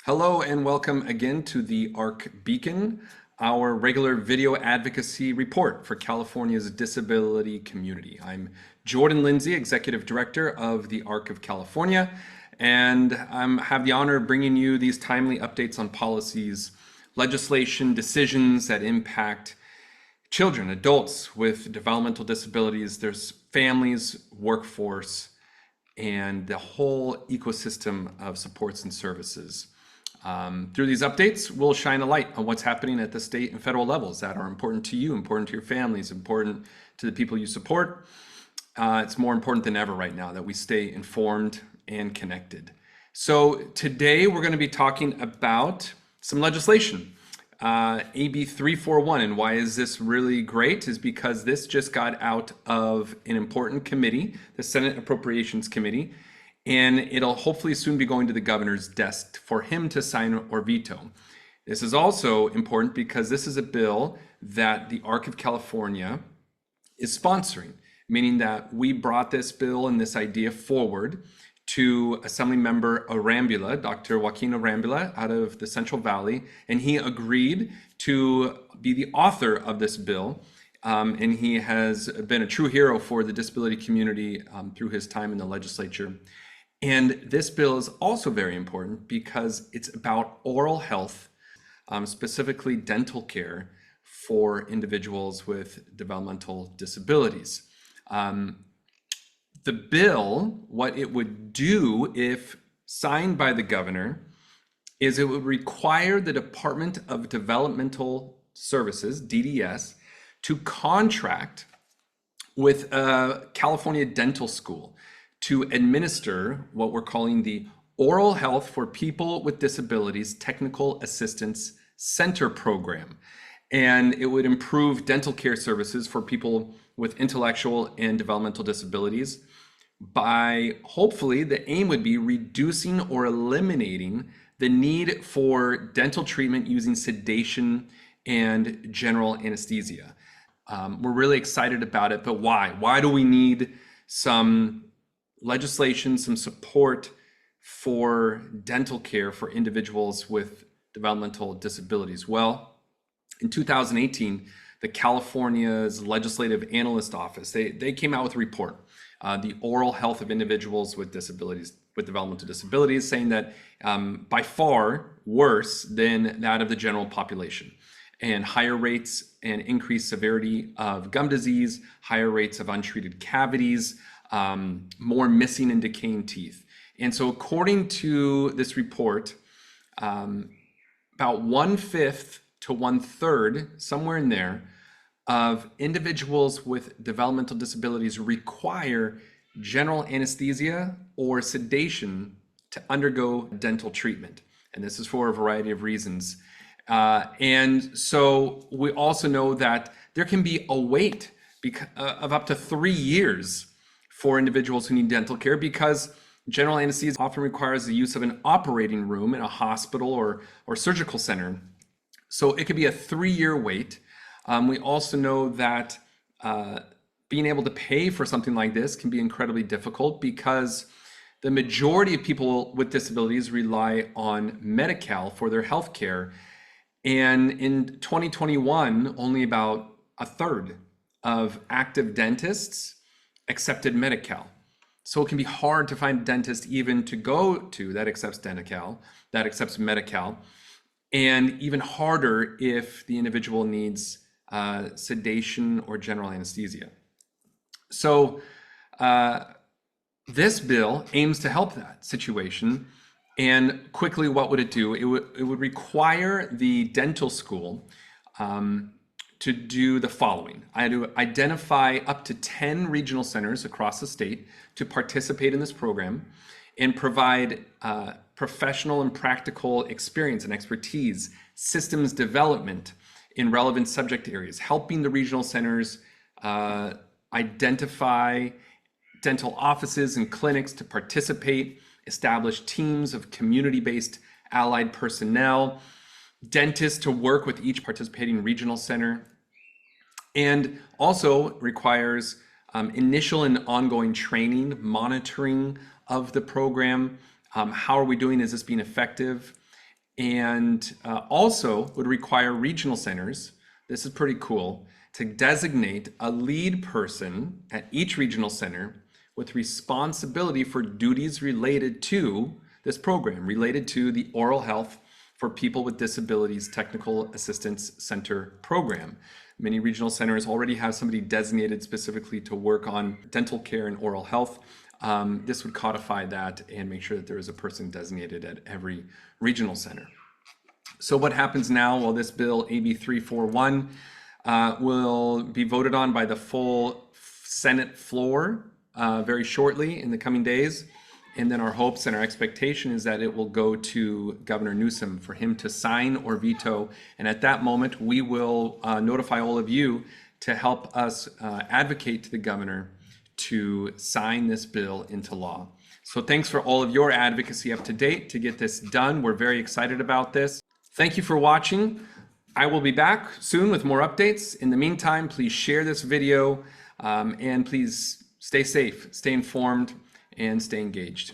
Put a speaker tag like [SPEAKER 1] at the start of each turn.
[SPEAKER 1] Hello and welcome again to the ARC Beacon, our regular video advocacy report for California's disability community. I'm Jordan Lindsay, Executive Director of the ARC of California, and I have the honor of bringing you these timely updates on policies, legislation, decisions that impact children, adults with developmental disabilities, there's families, workforce, and the whole ecosystem of supports and services. Through these updates, we'll shine a light on what's happening at the state and federal levels that are important to you, important to your families, important to the people you support. It's more important than ever right now that we stay informed and connected. So today we're going to be talking about some legislation, AB 341. And why is this really great is because this just got out of an important committee, the Senate Appropriations Committee, and it'll hopefully soon be going to the governor's desk for him to sign or veto. This is also important because this is a bill that the ARC of California is sponsoring, meaning that we brought this bill and this idea forward to Assemblymember Arambula, Dr. Joaquin Arambula out of the Central Valley, and he agreed to be the author of this bill. And he has been a true hero for the disability community through his time in the legislature. And this bill is also very important because it's about oral health, specifically dental care for individuals with developmental disabilities. The bill, what it would do if signed by the governor, is it would require the Department of Developmental Services, DDS, to contract with a California dental school to administer what we're calling the Oral Health for People with Disabilities Technical Assistance Center program. And it would improve dental care services for people with intellectual and developmental disabilities by, hopefully, the aim would be reducing or eliminating the need for dental treatment using sedation and general anesthesia. We're really excited about it, but why? Why do we need some legislation, some support for dental care for individuals with developmental disabilities? Well, in 2018, the California's Legislative Analyst Office, they came out with a report, the oral health of individuals with disabilities, with developmental disabilities, saying that by far worse than that of the general population, and higher rates and increased severity of gum disease, higher rates of untreated cavities, more missing and decaying teeth. And so according to this report, about 1/5 to 1/3, somewhere in there, of individuals with developmental disabilities require general anesthesia or sedation to undergo dental treatment. And this is for a variety of reasons. And so we also know that there can be a wait of up to 3 years for individuals who need dental care because general anesthesia often requires the use of an operating room in a hospital or surgical center. So it could be a 3-year wait. We also know that being able to pay for something like this can be incredibly difficult because the majority of people with disabilities rely on Medi-Cal for their health care. And in 2021, only about 1/3 of active dentists accepted Medi-Cal. So it can be hard to find a dentist even to go to that accepts that accepts Medi-Cal, and even harder if the individual needs sedation or general anesthesia. So this bill aims to help that situation. And quickly, what would it do? It would require the dental school to do the following. I had to identify up to 10 regional centers across the state to participate in this program and provide professional and practical experience and expertise, systems development in relevant subject areas, helping the regional centers identify dental offices and clinics to participate, establish teams of community-based allied personnel, dentists to work with each participating regional center, and also requires initial and ongoing training, monitoring of the program. How are we doing? Is this being effective? and also would require regional centers, this is pretty cool, to designate a lead person at each regional center with responsibility for duties related to this program, related to the Oral Health for People with Disabilities Technical Assistance Center program. Many regional centers already have somebody designated specifically to work on dental care and oral health. This would codify that and make sure that there is a person designated at every regional center. So what happens now? Well, this bill, AB 341, will be voted on by the full Senate floor very shortly in the coming days. And then our hopes and our expectation is that it will go to Governor Newsom for him to sign or veto. And at that moment, we will notify all of you to help us advocate to the governor to sign this bill into law. So thanks for all of your advocacy up to date to get this done. We're very excited about this. Thank you for watching. I will be back soon with more updates. In the meantime, please share this video and please stay safe, stay informed, and stay engaged.